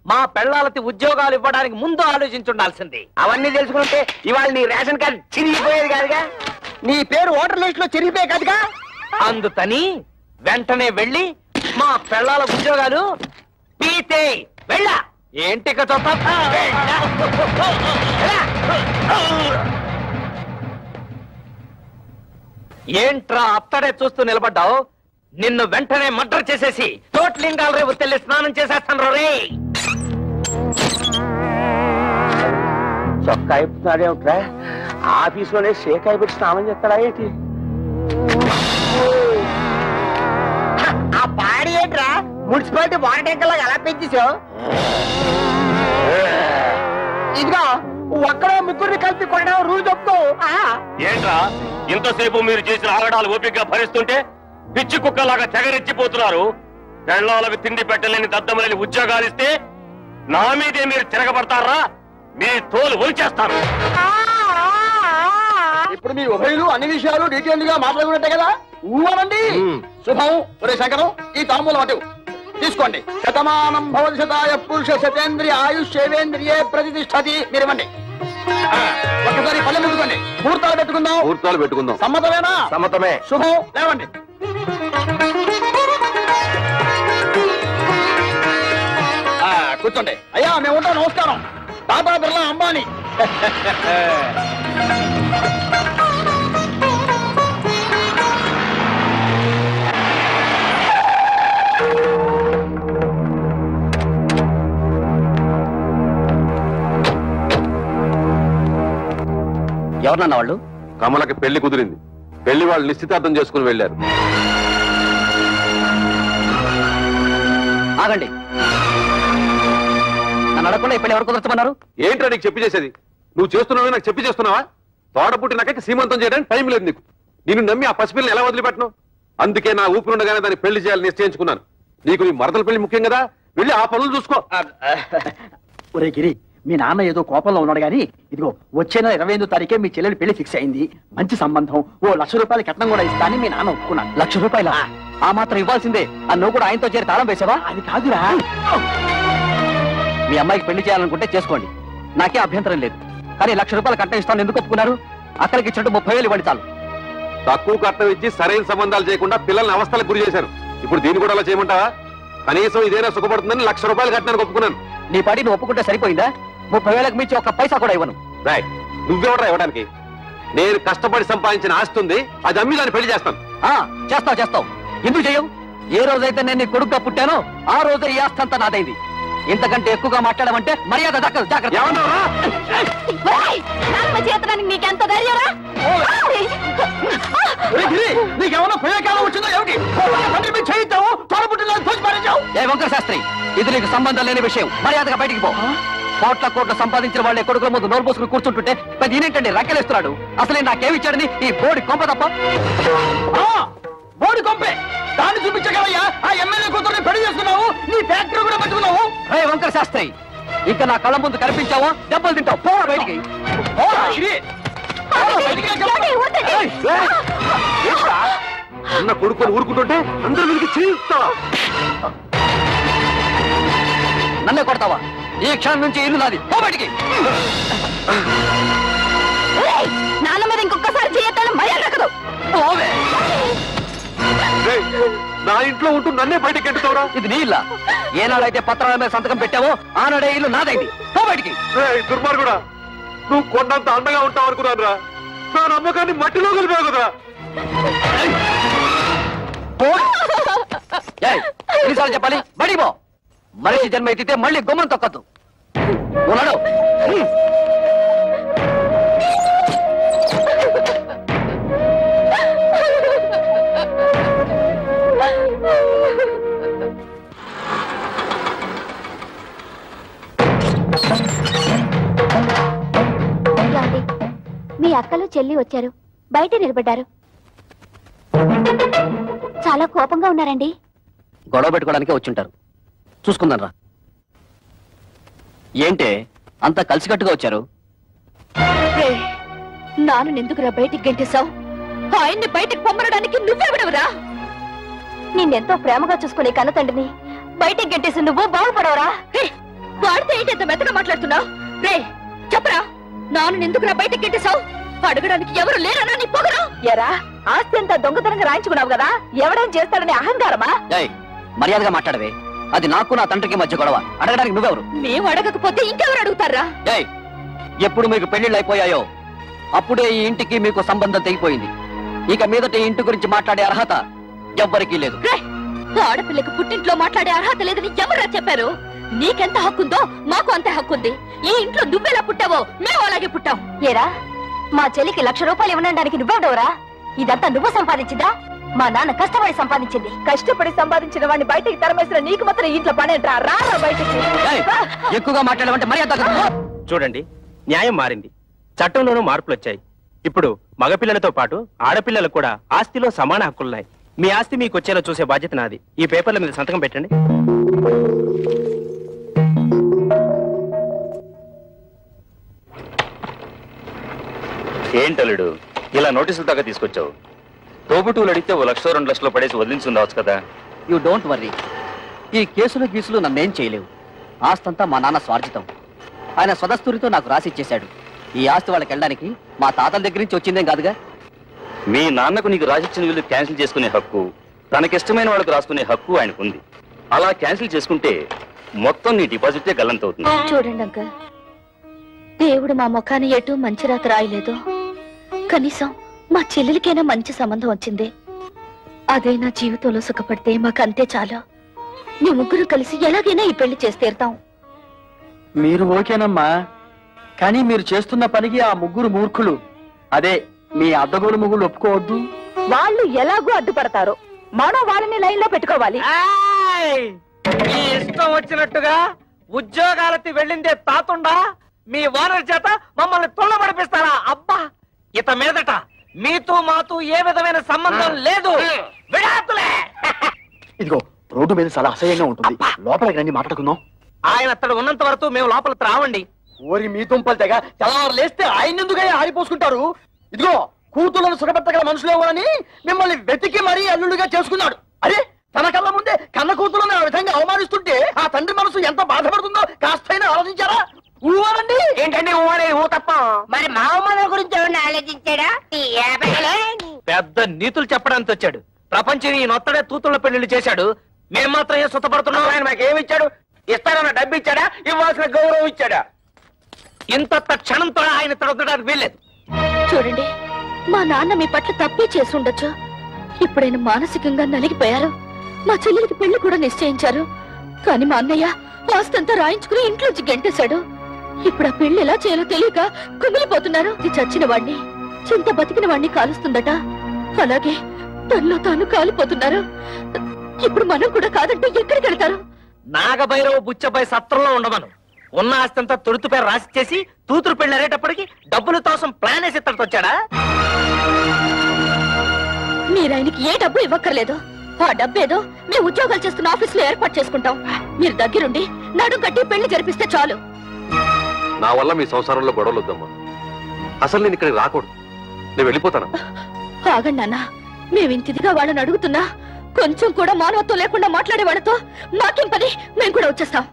మా పెళ్ళాలకి ఉద్యోగాలు ఇవ్వడానికి ముందు ఆలోచించుండాల్సింది. అవన్నీ తెలుసుకుంటే ఇవాళ నీ రేషన్ కార్డు చిరిగిపోయేది కాదుగా, నీ పేరు ఓటర్ లిస్ట్ లో చిరిగిపోయే కాదుగా. అందుకని వెంటనే వెళ్ళి మా పెళ్ళాల ఉద్యోగాలు పీతే వెళ్ళా. ఏంటి ఏంట్రా అత్తడే చూస్తూ నిలబడ్డావు? నిన్ను వెంటనే మర్డర్ చేసేసి తోట్లింగాల రేపు తెల్లి స్నానం చేసేస్తాను రే. చొక్కా అయిపోతున్నాడేమిట్రా? ఆఫీసులోనే షేక్ అయిపోయి స్నానం చేస్తాడా ఏంటి? ఏంట్రా మున్సిపాలిటీ వాటర్ ట్యాంకర్ లాగా ఎలా పెంచేసావు? ఇదిగో ఒక్కడే ముగ్గురిని కలిపి కొనడం రూల్ చెప్తూ. ఏంట్రా ఇంతసేపు మీరు చేసిన ఆగడాలు ఓపికగా భరిస్తుంటే పిచ్చి కుక్కలాగా తెగరెచ్చిపోతున్నారు. పెళ్ళాలకు తిండి పెట్టలేని దద్దమలేని ఉద్యోగాలు ఇస్తే నా మీదే మీరు తిరగబడతారా? మీ తోలు ఒలిచేస్తాను. ఇప్పుడు మీ ఉభయులు అన్ని విషయాలు డీటెయిల్ గా మాట్లాడుకున్నట్టే కదా? ఊవనండి. శుభం. ఒరే శంకరం, ఈ తాంబూలం అటు తీసుకోండి. శతమానం భవతి శతాయ పురుష శతేంద్రియ ఆయుష్యేంద్రియే ప్రతిష్టతి. మీరు ఇవ్వండి. ఒక్కసారి పల్లె ముట్టుకోండి. ముహూర్తాలు పెట్టుకుందాం. సమ్మతమేనా? సమ్మతమే. శుభం. లేవండి. కూర్చోండి. అయ్యా మేము ఉంటాం. నమస్కారం. టాటా బిర్లా అంబానీ. ఎవరన్నా వాళ్ళు? కమలకి పెళ్లి కుదిరింది. పెళ్లి వాళ్ళు నిశ్చితార్థం చేసుకుని వెళ్ళారు. ఆగండి. నన్ను అడగకుండా ఈ పెళ్లి ఎవరు కుదరచమన్నారు? ఏంట్రా నీకు చెప్పి చేసేది? నువ్వు చేస్తున్నావు నాకు చెప్పి చేస్తున్నావా? తోడ పుట్టినాక సీమంతం చేయడానికి టైం లేదు నీకు. నిన్ను నమ్మి ఆ పసిపిల్లని ఎలా వదిలిపెట్టను? అందుకే నా ఊపిరి ఉండగానే దాన్ని పెళ్లి చేయాలని నిశ్చయించుకున్నాను. నీకు నీ మరదల పెళ్లి ముఖ్యం కదా, వెళ్ళి ఆ పనులు చూసుకో. ఒరే గిరి, మీ నాన్న ఏదో కోపంలో ఉన్నాడు గానీ ఇదిగో వచ్చే నెల 28వ తారీఖే మీ చెల్లెలి పెళ్లి ఫిక్స్ అయింది. మంచి సంబంధం. ఓ ₹1,00,000 కట్నం కూడా ఇస్తా అని మీ నాన్న ఒప్పుకున్నాను. ₹1,00,000? ఆ మాత్రం ఇవ్వాల్సిందే. నువ్వు కూడా ఆయనతో చేరి తాళం వేసావా? అది కాదురా. మీ అమ్మాయికి పెళ్లి చేయాలనుకుంటే చేసుకోండి, నాకే అభ్యంతరం లేదు. కానీ ₹1,00,000 కట్నం ఇస్తాను ఎందుకు ఒప్పుకున్నారు? అక్కడికి ఇచ్చినట్టు 30,000 ఇవ్వండి చాలు. తక్కువ కట్నం ఇచ్చి సరైన సంబంధాలు చేయకుండా పిల్లల్ని అవస్థలకు గురి చేశారు. ఇప్పుడు దీన్ని కూడా అలా చేయమంటావా? కనీసం ఇదేనా సుఖపడుతుందని ₹1,00,000 కట్టానికి ఒప్పుకున్నాను. నీ పాటి నువ్వు ఒప్పుకుంటే సరిపోయిందా? 30,000కి మించి ఒక్క పైసా కూడా ఇవ్వను. రాయ్, నువ్వెవరా ఇవ్వడానికి? నేను కష్టపడి సంపాదించిన ఆస్తి ఉంది, అది అమ్మి దాన్ని పెళ్లి చేస్తాను. చేస్తావు. ఎందుకు చేయవు? ఏ రోజైతే నేను నీ కొడుకుగా పుట్టానో ఆ రోజే ఈ ఆస్తి అంతా నాదైంది. ఇంతకంటే ఎక్కువగా మాట్లాడమంటే మర్యాద దక్కదు. జాగ్రత్త. నీకెంత ధైర్యరా? నీకేమన్నా ప్రయోగాలు వచ్చిందో ఏమిటి? చేయిద్దాము తోడబుట్టిన ఏ వంకర శాస్త్రి, ఇది నీకు సంబంధం లేని విషయం. మర్యాదగా బయటికి పో. కోట్ల సంపాదించిన వాళ్ళే కొడుకుల ముందు నోరు పోసుకుని కూర్చుంటుంటే పెద్ద ఈయనేంటండి రక్కెలేస్తున్నాడు? అసలే నాకేమిచ్చాడని ఈ బోడి కొంప తప్ప. బోడి కొంపే దాన్ని చూపించగలయ్యా. ఆ ఎమ్మెల్యే కూతుర్ని పెళ్లి చేసుకున్నావు, నీ ఫ్యాక్టరీ కూడా పెట్టుకున్నావు. రే వంకర శాస్త్రి, ఇంకా నా కళ్ళ ముందు కనిపించావో దెబ్బలు తింటావు. పోరా బయటికి. అన్న కొడుకుని ఊరుకుంటుంటే అందరూ వీరికి చేయిస్తా. నన్నే కొడతావా? ఈ క్షణం నుంచి ఇల్లు నాది. పో బయటికి. నాన్న మీద ఇంకొకసారి చేయొద్దని మర్యాద దక్కదు. నా ఇంట్లో ఉంటూ నన్నే బయటకి ఎంటుతావురా? ఇది నీ ఇల్లా? ఏనాడైతే పత్రాల మీద సంతకం పెట్టావో ఆనాడే ఇల్లు నాదైంది. పో బయటికి. దుర్మార్గుడా, నువ్వు కొండంత అండగా ఉంటావు అనుకున్నాను రా. నా నమ్మకాన్ని మట్టిలో కలిపావు కదా. ఎన్నిసార్లు చెప్పాలి? బడిపో. మనిషి జన్మ ఎత్తితే మళ్ళీ గుమ్మం తొక్కద్దు. ఉన్నాడు. మీ అక్కలు చెల్లి వచ్చారు, బయట నిలబడ్డారు. చాలా కోపంగా ఉన్నారండి. గొడవ పెట్టుకోవడానికే వచ్చుంటారు. చూసుకుందాం రా. ఏంటే అంతా కలిసికట్టుగా వచ్చారు? నాను ఎందుకురా బయటికి గెంటేశావు? ఆయన్ని బయటికి పొమ్మనడానికి నువ్వెవడవురా? నిన్నెంతో ప్రేమగా చూసుకునే కన్న తండ్రిని బయటికి గెంటేసి నువ్వు బాగుపడవరా? వాడితే ఏంటి ఎంత మెత్తగా మాట్లాడుతున్నావు? రే చెప్పరా, నాను ఎందుకురా బయటికి గెంటేశావు? అడగడానికి ఎవరు లేరనా నీ పొగరు? ఎరా, ఆస్తి అంతా దొంగతనంగా రాయించుకున్నావు కదా, ఎవడేం చేస్తాడని అహంకారమా? మర్యాదగా మాట్లాడవే. అది నాకు నా తండ్రికి మధ్య గొడవ. అడగడానికి నువ్వెవరు? మేము అడగకపోతే ఇంకెవరు అడుగుతారా? ఎప్పుడు మీకు పెళ్లిళ్ళు అయిపోయాయో అప్పుడే ఈ ఇంటికి మీకు సంబంధం తెగిపోయింది. ఇక మీదట ఈ ఇంటి గురించి మాట్లాడే అర్హత ఎవ్వరికీ లేదు. ఆడపిల్లకి పుట్టింట్లో మాట్లాడే అర్హత లేదని ఎవరా చెప్పారు? నీకెంత హక్కుందో మాకు అంతే హక్కుంది. ఈ ఇంట్లో నువ్వెలా పుట్టావో మేము అలాగే పుట్టాం. ఏరా, మా చెల్లికి ₹1,00,000 ఇవ్వడానికి నువ్వెవడవరా? ఇదంతా నువ్వు సంపాదించిందా? మా నాన్న కష్టపడి సంపాదించింది. కష్టపడి సంపాదించిన వాడిని బయటికి తరమేసిన నీకు మాత్రం ఇంట్లో పనేంట్రా? రా బయటికి. ఎక్కువగా మాట్లాడమంటే మర్యాద. చూడండి, న్యాయం మారింది, చట్టంలోనూ మార్పులు వచ్చాయి. ఇప్పుడు మగపిల్లలతో పాటు ఆడపిల్లలకు కూడా ఆస్తిలో సమాన హక్కులున్నాయి. మీ ఆస్తి మీకు వచ్చేలా చూసే బాధ్యత నాది. ఈ పేపర్ల మీద సంతకం పెట్టండి. ఏంటలుడు ఇలా నోటీసులు దాకా తీసుకొచ్చావు? తోబుటూలు అడిగితే 1 లక్ష 2 లక్షలు పడేసి వదిలించుండవచ్చు కదా. You don't worry. ఈ కేసులు గీసులు నన్నేం చేయలేవు. ఆస్తంతా మా నాన్న స్వార్జితం. ఆయన స్వదస్తూరితో నాకు రాసిచ్చేశాడు. ఈ ఆస్తి వాళ్ళకి వెళ్ళడానికి మా తాతల దగ్గర నుంచి వచ్చిందేం కాదుగా. మీ నాన్నకు నీకు రాసిచ్చిన వీళ్ళు క్యాన్సిల్ చేసుకునే హక్కు, తనకిష్టమైన వాళ్ళకు రాసుకునే హక్కు ఆయనకుంది. అలా క్యాన్సిల్ చేసుకుంటే మొత్తం నీ డిపాజిటే గల్లంతవుతుంది. చూడండి అంకల్, దేవుడు మా ముఖాన్ని ఎటు మంచి రాత రాయలేదు. కనీసం మా చెల్లెలికైనా మంచి సంబంధం వచ్చింది. అదైనా జీవితంలో సుఖపడితే మాకంతే చాలు. మీ ముగ్గురు కలిసి ఎలాగైనా ఈ పెళ్లి చేసి తీరుతాం. మీరు ఓకేనమ్మా, కానీ మీరు చేస్తున్న పనికి ఆ ముగ్గురు మూర్ఖులు, అదే మీ అద్దగోలు ముగ్గురు ఒప్పుకోవద్దు. వాళ్ళు ఎలాగూ అడ్డుపడతారు, మనం వాళ్ళని లైన్ లో పెట్టుకోవాలి. మీ ఇష్టం వచ్చినట్టుగా ఉద్యోగాలకి వెళ్ళిందే తాతుండా మీ ఓనర్ చేత మమ్మల్ని తుళ్ళబడిపిస్తారా? అబ్బా, ఇత మీదట మీతో మాతో ఏ విధమైన సంబంధం లేదు. విడాకులే. ఇదిగో రోడ్డు మీద చాలా అసహ్యంగా ఉంటుంది, లోపలికి రండి మాట్లాడుకుందాం. ఆయన అతడు ఉన్నంత వరకు మేము లోపలికి రావండి. ఓరి మీ దుంపలు తెగ తెల్లవారు లేస్తే ఆయన ఎందుకు ఆరిపోసుకుంటారు? ఇదిగో కూతుళ్ళను సుఖపెట్టగల మనుషులు ఎవరని మిమ్మల్ని వెతికి మరీ అల్లుడిగా చేసుకున్నాడు. అరే, తన కళ్ళ ముందే కన్న కూతులను ఆ విధంగా అవమానిస్తుంటే ఆ తండ్రి మనసు ఎంత బాధపడుతుందో కాస్తైనా ఆలోచించారా? ఊవారండి. ఏంటండి ఊ తప్ప మరి మా అమ్మ గురించి ఎవరిని ఆలోచించాడా? పెద్ద నీతులు చెప్పడానికి వచ్చాడు. ప్రపంచం ఈ నొత్తడే తూతుల పెళ్లిళ్ళు చేశాడు. మేము మాత్రం ఏం సుతపడుతున్నాం? ఆయన మాకేమి ఇచ్చాడు? ఇస్తానన్న డబ్బు ఇచ్చాడా? ఇవ్వాల్సిన గౌరవం ఇచ్చాడా? ఇంత క్షణంతో ఆయన తొడగడానికి వీల్లేదు. చూడండి, మా నాన్న మీ పట్ల తప్పే చేసి ఉండొచ్చు. ఇప్పుడైనా మానసికంగా నలిగిపోయారు. మా చెల్లెలికి పెళ్లి కూడా నిశ్చయించారు. కానీ మా అన్నయ్య ఆస్తంతా రాయించుకుని ఇంట్లోంచి గెంటేశాడు. ఇప్పుడు ఆ పెళ్లి ఎలా చేయాలో తెలియక కుమిలిపోతున్నారు. ఇది చచ్చిన వాణ్ణి, చింత బతికిన వాణ్ణి కాలుస్తుందట. అలాగే తనలో తాను కాలిపోతున్నారు. ఇప్పుడు మనం కూడా కాదంటే ఎక్కడికి వెళ్తారు? నాగభైరవ బుచ్చబాయ్ సత్రంలో ఉండమను. ఉన్న ఆస్తంతా తొడుతు పేరు రాసిచ్చేసి తూతురు పెళ్లి అరేటప్పటికి డబ్బుల కోసం ప్లాన్ వేసి ఇత్తడితో వచ్చాడా? మీరు ఆయనకి ఏ డబ్బు ఇవ్వక్కర్లేదు. ఆ డబ్బేదో మేము ఉద్యోగాలు చేస్తున్న ఆఫీసులో ఏర్పాటు చేసుకుంటాం. మీరు దగ్గరుండి నడుం కట్టి పెళ్లి జరిపిస్తే చాలు. నా వల్ల మీ సంసారంలో గొడవలు వద్దమ్మా. అసలు నేను ఇక్కడికి రాకూడదు. నేను వెళ్ళిపోతాను. ఆగండి నాన్న, మేమింతిదిగా వాళ్ళని అడుగుతున్నా కొంచెం కూడా మానవత్వం లేకుండా మాట్లాడే వాళ్ళతో మాకేం పని? మేము కూడా వచ్చేస్తాం.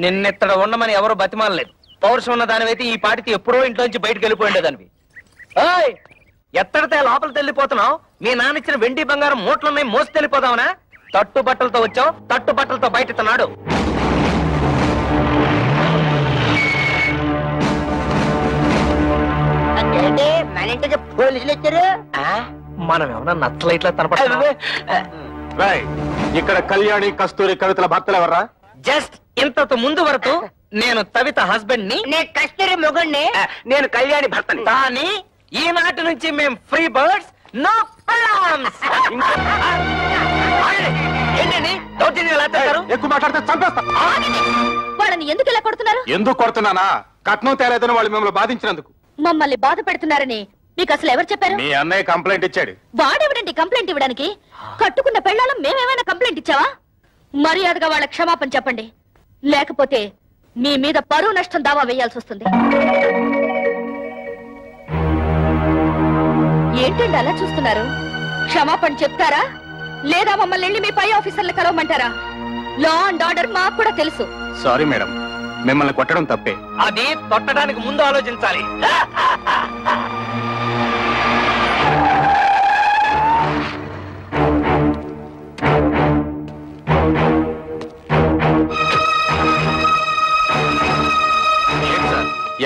నిన్నెత్తడ ఉండమని ఎవరు బతిమాలలేదు. పౌరుషం ఉన్న దానివైతే ఈ పాటికి ఎప్పుడో ఇంట్లోంచి బయటకు వెళ్ళిపోయిండేదానివి. ఎత్తడితే లోపలికి వెళ్ళిపోతున్నావు? మీ నాన్నిచ్చిన వెండి బంగారం మూట్లున్నాయి, మోసి వెళ్ళిపోదావునా? తట్టు బట్టలతో వచ్చావు, తట్టు బట్టలతో బయట నాడు. మన ఇంటికి పోలీసులు వచ్చారు. మనం ఏమన్నా నచ్చలైట్లా తనపడుతున్నావా? ఇక్కడ కళ్యాణి కస్తూరి కవితల భర్తలు ఎవర్రా? జస్ట్ ఇంతకు ముందు వరకు నేను తవిత హస్బెండ్ ని, నేను కస్తూరి మొగుణ్ణి, నేను కళ్యాణి భర్తని. కానీ ఈనాటి నుంచి మేము ఫ్రీ బర్డ్స్, నో ప్రాబ్లమ్స్. ఏంటండి దౌర్జన్యం ఎలా చేస్తారు? ఎక్కువ మాట్లాడితే చంపేస్తా. వాళ్ళని ఎందుకు ఇలా కొడుతున్నారు? ఎందుకు కొడుతున్నానా? కట్నం తేలేదని వాళ్ళు మిమ్మల్ని బాధించినందుకు. మమ్మల్ని బాధ పెడుతున్నారని మీకు అసలు ఎవరు చెప్పారు? మీ అన్నయ్య కంప్లైంట్ ఇచ్చాడు. వాడెవడండి కంప్లైంట్ ఇవ్వడానికి? కట్టుకున్న పెళ్ళాలం మేమేమైనా కంప్లైంట్ ఇచ్చావా? మర్యాదగా వాళ్ళ క్షమాపణ చెప్పండి, లేకపోతే మీ మీద పరువు నష్టం దావా వేయాల్సి వస్తుంది. ఏంటండి అలా చూస్తున్నారు? క్షమాపణ చెప్తారా లేదా మమ్మల్ని వెళ్ళి మీ పై ఆఫీసర్లు కలవమంటారా? లా అండ్ ఆర్డర్ మాకు కూడా తెలుసు. సారీ మేడం, మిమ్మల్ని కొట్టడం తప్పే. అది తొట్టడానికి ముందు ఆలోచించాలి.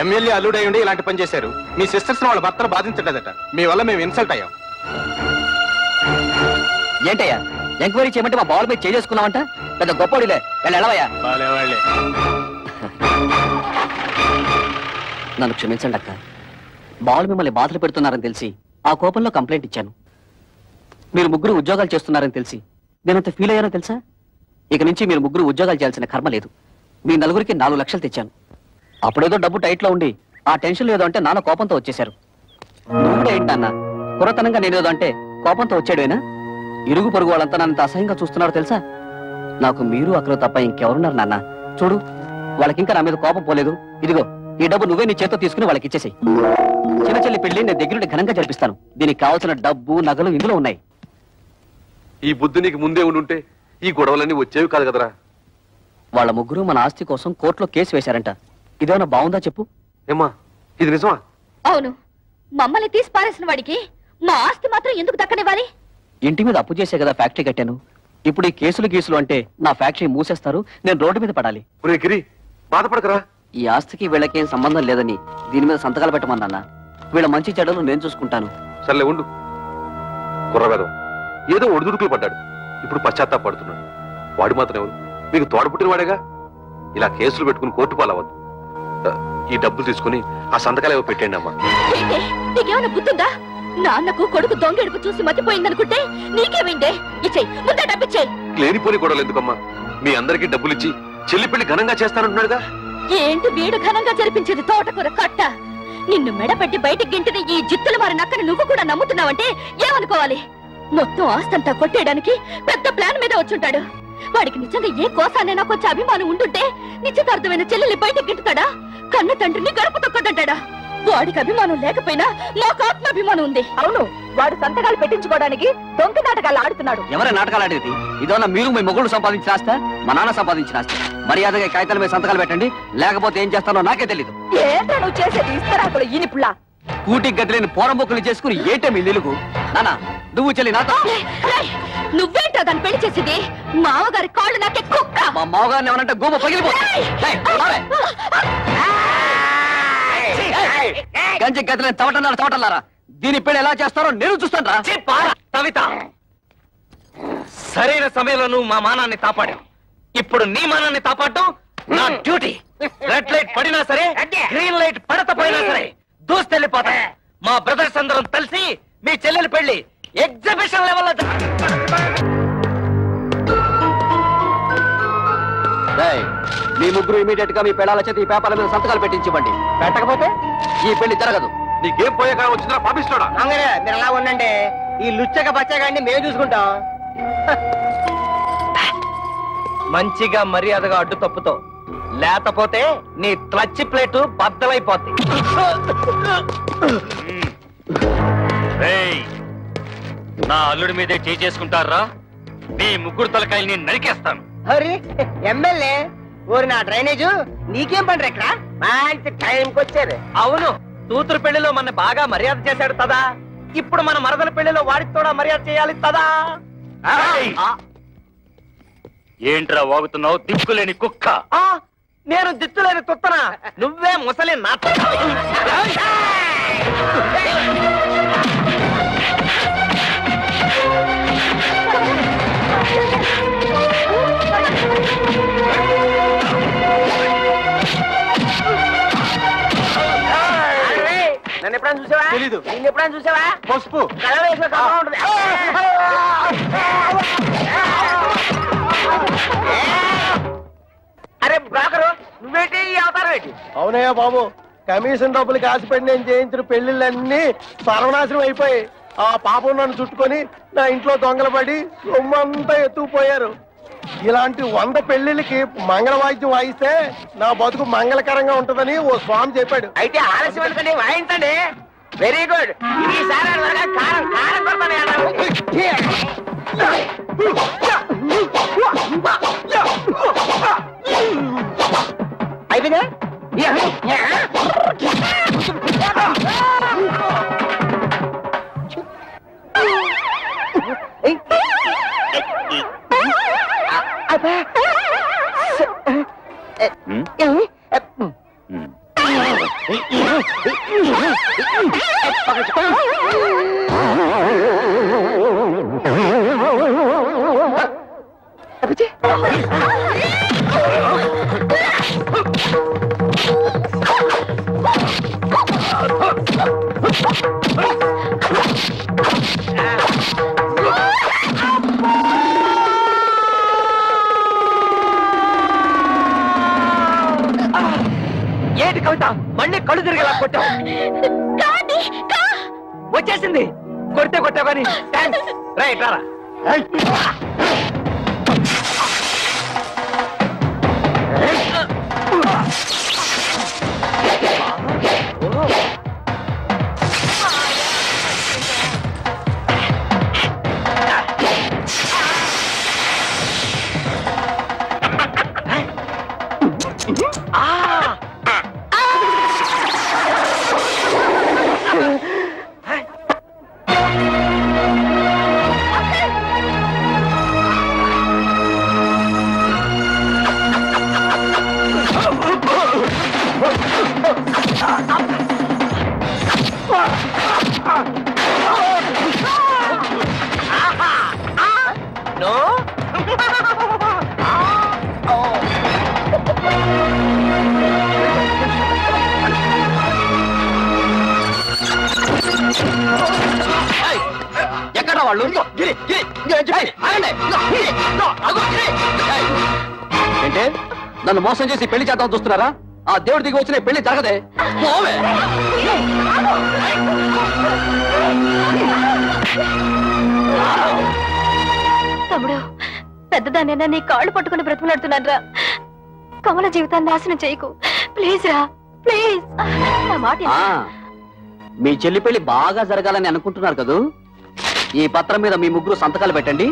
ఎమ్మెల్యే అల్లుడై ఉండి ఇలాంటి పని చేశారు. మీ సిస్టర్స్ వాళ్ళ భర్తలు బాధించలేదట. మీ వల్ల మేము ఇన్సల్ట్ అయ్యాం. ఏంటయ్యా ఎంక్వైరీ చేయమంటే మా బాల్ మీద చేసుకున్నామంట? పెద్ద గొప్పడిలే, వెళ్ళవయ్యా. నన్ను క్షమించండి అక్క. బాల్ మిమ్మల్ని బాధలు పెడుతున్నారని తెలిసి ఆ కోపంలో కంప్లైంట్ ఇచ్చాను. మీరు ముగ్గురు ఉద్యోగాలు చేస్తున్నారని తెలిసి నేనంత ఫీల్ అయ్యానో తెలుసా? ఇక నుంచి మీరు ముగ్గురు ఉద్యోగాలు చేయాల్సిన కర్మ లేదు. మీ నలుగురికి 4 లక్షలు తెచ్చాను. అప్పుడేదో డబ్బు టైట్లో ఉండి ఆ టెన్షన్ లేదో అంటే నాన్న కోపంతో వచ్చేశారు. నువ్వు కూడా ఏంటన్నా కురతనంగా నేనేదో అంటే కోపంతో వచ్చాడేనా? ఇరుగు పొరుగు వాళ్ళంతా నన్నంత అసహ్యంగా చూస్తున్నారో తెలుసా? నాకు మీరు అక్కడ తప్ప ఇంకెవరున్నారు నాన్న? చూడు, వాళ్ళకింకా నా మీద కోపం పోలేదు. ఇదిగో ఈ డబ్బు నువ్వే నీ చేత్తో తీసుకుని వాళ్ళకి ఇచ్చేసాయి. చిన్న చెల్లి పెళ్లి నేను దగ్గరుండి ఘనంగా జరిపిస్తాను. దీనికి కావాల్సిన డబ్బు నగలు ఇందులో ఉన్నాయి. ఈ బుద్ధి నీకు ముందే ఉండుంటే ఈ గొడవలన్నీ వచ్చేవి కాదు కదరా. వాళ్ళ ముగ్గురు మన ఆస్తి కోసం కోర్టులో కేసు వేశారంట. ఇదేమన్నా బాగుందా చెప్పు? ఏమ్మా, ఇది నిజమా? అవును. మమ్మల్ని తీసి పారేసిన వాడికి మా ఆస్తి మాత్రం ఎందుకు దక్కనివ్వాలి? ఇంటి మీద అప్పు చేసే కదా ఫ్యాక్టరీ కట్టాను. ఇప్పుడు ఈ కేసులు గీసులు అంటే నా ఫ్యాక్టరీ మూసేస్తారు, నేను రోడ్డు మీద పడాలి. గిరి, బాధపడకరా. ఈ ఆస్తికి వీళ్ళకేం సంబంధం లేదని దీని మీద సంతకాలు పెట్టమన్నా. వీళ్ళ మంచి చెడ్డలు నేను చూసుకుంటాను. సర్లే ఉండు. కుర్రవేదం ఏదో ఒడిదుడుకులు పడ్డాడు, ఇప్పుడు పశ్చాత్తాపడుతున్నాడు. వాడు మాత్రం ఎవరు? మీకు తోడపుట్టిన వాడేగా. ఇలా కేసులు పెట్టుకుని కోర్టు పాలవద్దు. ఈ డబ్బులు తీసుకుని ఆ సంతకాలు ఏవో పెట్టండి అమ్మా. నీకేమైనా గుర్తుందా? నాన్నకు కొడుకు దొంగెడుపు చూసి మతిపోయిందనుకుంటే నీకేమైందే? ఇచ్చేయి, ముందే డబ్బిచ్చేయి. లేనిపోని గొడవలు ఎందుకమ్మా? మీ అందరికీ డబ్బులు ఇచ్చి చెల్లి పెళ్లి ఘనంగా చేస్తానంటున్నాడుగా. ఏంటి వీడు ఘనంగా జరిపించేది? తోటకూర కట్ట. నిన్ను మెడపెట్టి బయటికి గింటిన ఈ జిత్తులు మారి నక్కని నువ్వు కూడా నమ్ముతున్నావంటే ఏమనుకోవాలి? మొత్తం ఆస్తంతా కొట్టేయడానికి పెద్ద ప్లాన్ మీద వచ్చుంటాడు. వాడికి నిజంగా ఏ కోసానైనా కొంచెం అభిమానం ఉండుంటే నిశ్చితార్థమైన చెల్లెల్ని బయటికి గింటుతాడా? కన్న తండ్రిని గడప తొక్కదంటాడా? వాడికి అభిమానం లేకపోయినా నాకు ఆత్మాభిమానం ఉంది. అవును, వాడు సంతకాలు పెట్టించుకోవడానికి దొంగ నాటకాలు ఆడుతున్నాడు. ఎవరే నాటకాలు ఆడేది? ఇదోనా మీరు మీ మొగుడు సంపాదించిన ఆస్తా, మా నాన్న సంపాదించిన ఆస్తా? మర్యాదగా కాగితాల మీద సంతకాలు పెట్టండి, లేకపోతే ఏం చేస్తానో నాకే తెలీదు. ఏంటో నువ్వు చేసేది? ఇస్తరాకులు ఈనిపుల్లా. కూటికి గదిలేని పోరంబొక్కులు చేసుకుని ఏంటే మీ నిలుగు? నాన్న, నువ్వు చెల్లి నాతో. నువ్వేంటో దాన్ని పెళ్లి చేసింది? మామగారి కాళ్ళు నాకే కుక్క. మా మామగారిని ఏమనంటే గోమ పగిలిపోతుంది. గంజి గదిలేని తవటన్నారా? దీని పెళ్లి ఎలా చేస్తారో నేను చూస్తాను రా. కవిత, సరైన సమయంలో నువ్వు మా మానాన్ని కాపాడావు. ఇప్పుడు నీ మానాన్ని కాపాడటం నా డ్యూటీ. రెడ్ లైట్ పడినా సరే, గ్రీన్ లైట్ పడకపోయినా సరే దూస్తెళ్ళిపోతా. మా బ్రదర్స్ అందరం కలిసి మీ చెల్లెలి పెళ్లి ఎగ్జిబిషన్ లెవెల్లో. మీ ముగ్గురు ఇమీడియట్ గా మీ పెళ్ళాల చేత ఈ పేపర్ల మీద సంతకాలు పెట్టించివ్వండి. పెట్టకపోతే ఈ పెళ్లి జరగదు. నీకేం పోయే కాలం వచ్చిందా పాపిస్తాడా? మీరు అలా ఉండండి, ఈ లుచ్చక బచ్చగాడిని మేము చూసుకుంటాం. మంచిగా మర్యాదగా అడ్డు తప్పుతో, లేకపోతే నీ క్లచ్ ప్లేటు బద్దలైపోద్ది. నా అల్లుడి మీదే చేసుకుంటారా? మీ ముగ్గురు తలకాయల్ని నరికేస్తాను. హరి ఎమ్మెల్యే ఊరి నా డ్రైనేజు నీకేం పని ఇక్కడ? మంచి టైంకి వచ్చారు. అవును, కూతురు పెళ్లిలో మన బాగా మర్యాద చేశాడు తదా. ఇప్పుడు మన మరదల పెళ్లిలో వాడికి కూడా మర్యాద చేయాలి తదా. ఏంట్రా వాగుతున్నావు దిక్కులేని కుక్క? నేను దిక్కులేని తుత్తనా? నువ్వే ముసలి నా. నన్ను ఎప్పుడైనా చూసావా? తెలీదు. నిన్ను ఎప్పుడైనా చూసావా? పసుపు కళ వేసిన కళ ఉంటుంది. అరే బ్రోకరు, నువ్వేంటి ఈ అవతారం ఏంటి? అవునయ్యా బాబు, కమిషన్ డబ్బులకి ఆశపడి నేను చేయించిన పెళ్లిళ్ళన్నీ సర్వనాశనం అయిపోయి ఆ పాపం నన్ను చుట్టుకొని నా ఇంట్లో దొంగలు పడి సొమ్మంతా ఎత్తుకుపోయారు. ఇలాంటి 100 పెళ్లిళ్ళకి మంగళ వాయిద్యం వాయిస్తే నా బతుకు మంగళకరంగా ఉంటుందని ఓ స్వామి చెప్పాడు. అయితే ఆలస్యం ఎందుకండి, వాయించండి. Very good. ఈసారి కారం కారం అయిపోయిందా? కవిత మళ్ళీ కళ్ళు తిరిగేలా కొట్టావు. వచ్చేసింది. కొడితే కొట్టావు కానీ థ్యాంక్స్. రైట్ రారా. ఎక్కడ వాళ్ళు? ఏంటే నన్ను మోసం చేసి పెళ్లి చేద్దాం చూస్తున్నారా? ఆ దేవుడి దిగి వచ్చిన పెళ్లి జరగదే. తమ్ముడు, పెద్దదాన్నైనా నీ కాళ్ళు పట్టుకుని బ్రతిమలాడుతున్నారా. కమల జీవితాన్ని నాశనం చేయకు ప్లీజ్ రా, ప్లీజ్. నా మాట మీ చెల్లి పెళ్లి బాగా జరగాలని అనుకుంటున్నారు కదూ? ఈ పత్రం మీద మీ ముగ్గురు సంతకాలు పెట్టండి.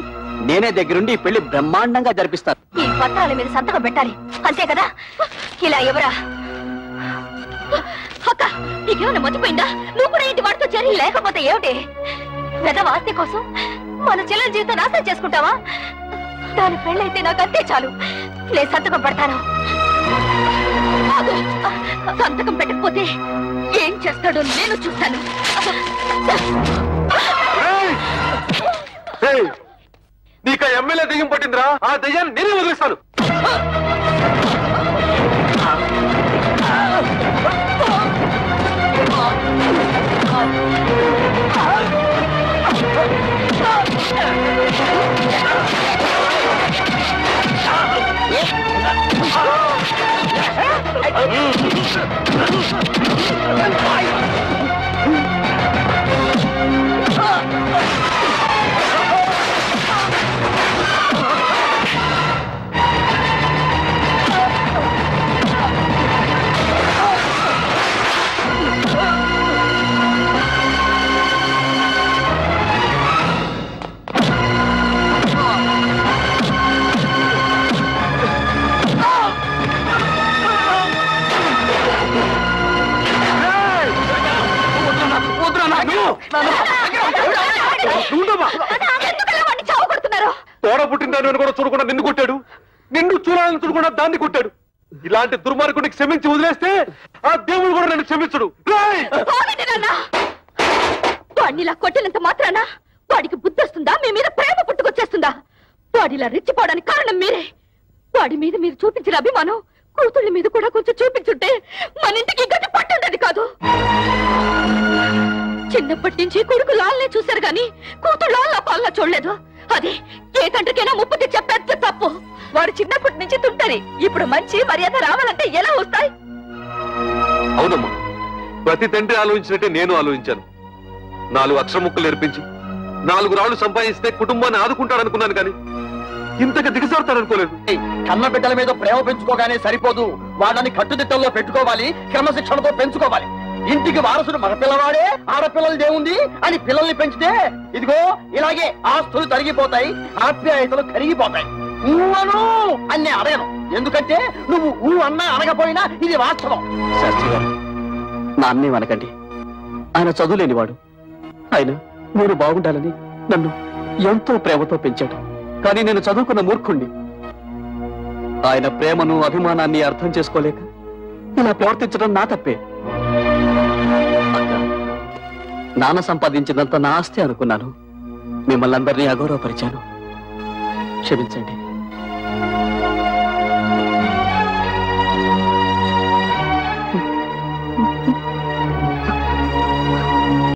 నేనే దగ్గరుండి ఈ పెళ్లి బ్రహ్మాండంగా జరిపిస్తాను. ఈ పత్రాల మీద సంతకం పెట్టాలి అంతే కదా? ఇలా ఎవరా అక్క, నీకేమైనా మర్చిపోయిందా? నువ్వు కూడా ఇంటి వాడితో చేరి లేకపోతే ఏమిటి? వెదవాస్తి కోసం మన చెల్లెల జీవితం నాశనం చేసుకుంటావా? దాని పెళ్ళైతే నాకు అంతే చాలు. నేను సంతకం పెడతాను. సంతకం పెట్టకపోతే ఏం చేస్తాడో నేను చూస్తాను. నీకు ఎమ్మెల్యే దెయ్యం పట్టిందిరా. ఆ దెయ్యాన్ని నేనే వదిలిస్తాను. తోడ పుట్టిన కూడా చూడకుండా నిన్ను కొట్టాడు. నిన్ను చూడాలని చూడకుండా దాన్ని కొట్టాడు. ఇలాంటి దుర్మార్గుడిని క్షమించి వదిలేస్తే ఆ దేవుడు కూడా నన్ను క్షమించడు. వాడినిలా కొట్టినంత మాత్రాన వాడికి బుద్ధి వస్తుందా? మీ మీద ప్రేమ పుట్టుకొచ్చేస్తుందా? వాడిలా రెచ్చిపోవడానికి కారణం మీరే. వాడి మీద మీరు చూపించిన అభిమానం కూతుళ్ళ మీద కూడా కొంచెం చూపించుంటే మన ఇంటికి గట్టి పట్టుండేది కాదు. చిన్నప్పటి నుంచి కొడుకు లాల్నే చూశారు గాని కూతురు లాల్లా పాల్లా చూడలేదు. అది ఏ తండ్రికైనా ముప్పు తెచ్చే పెద్ద తప్పు. వాడు చిన్నప్పటి నుంచి తుంటరి. ఇప్పుడు మంచి మర్యాద రావాలంటే ఎలా వస్తాయి? అవునమ్మా, ప్రతి తండ్రి ఆలోచించినట్టే నేను ఆలోచించాను. 4 అక్షర ముక్కలు నేర్పించి 4 రాళ్లు సంపాదిస్తే కుటుంబాన్ని ఆదుకుంటాడనుకున్నాను కానీ ఇంతగా దిగజారుతాడనుకోలేదు. కన్న బిడ్డల మీద ప్రేమ పెంచుకోగానే సరిపోదు. వాళ్ళని కట్టుదిట్టల్లో పెట్టుకోవాలి, క్రమశిక్షణతో పెంచుకోవాలి. ఇంటికి వారసుడు మగ పిల్లవాడే, ఆడపిల్లలదేముంది అని పిల్లల్ని పెంచితే ఇదిగో ఇలాగే ఆస్తులు తరిగిపోతాయి, ఆప్యాయతలు కరిగిపోతాయి. ఊహను అన్నీ అడగను, ఎందుకంటే నువ్వు ఊ అన్నా అనకపోయినా ఇది వాస్తవం. శాస్త్రి గారు, నా అన్నే అనకండి. ఆయన చదువులేనివాడు. ఆయన నేను బాగుండాలని నన్ను ఎంతో ప్రేమతో పెంచాడు. కానీ నేను చదువుకున్న మూర్ఖుణ్ణి. ఆయన ప్రేమను అభిమానాన్ని అర్థం చేసుకోలేక ఇలా ప్రవర్తించడం నా తప్పే. నాన్న సంపాదించినంత నా ఆస్తి అనుకున్నాను. మిమ్మల్ని అందరినీ అగౌరవపరిచాను. క్షమించండి.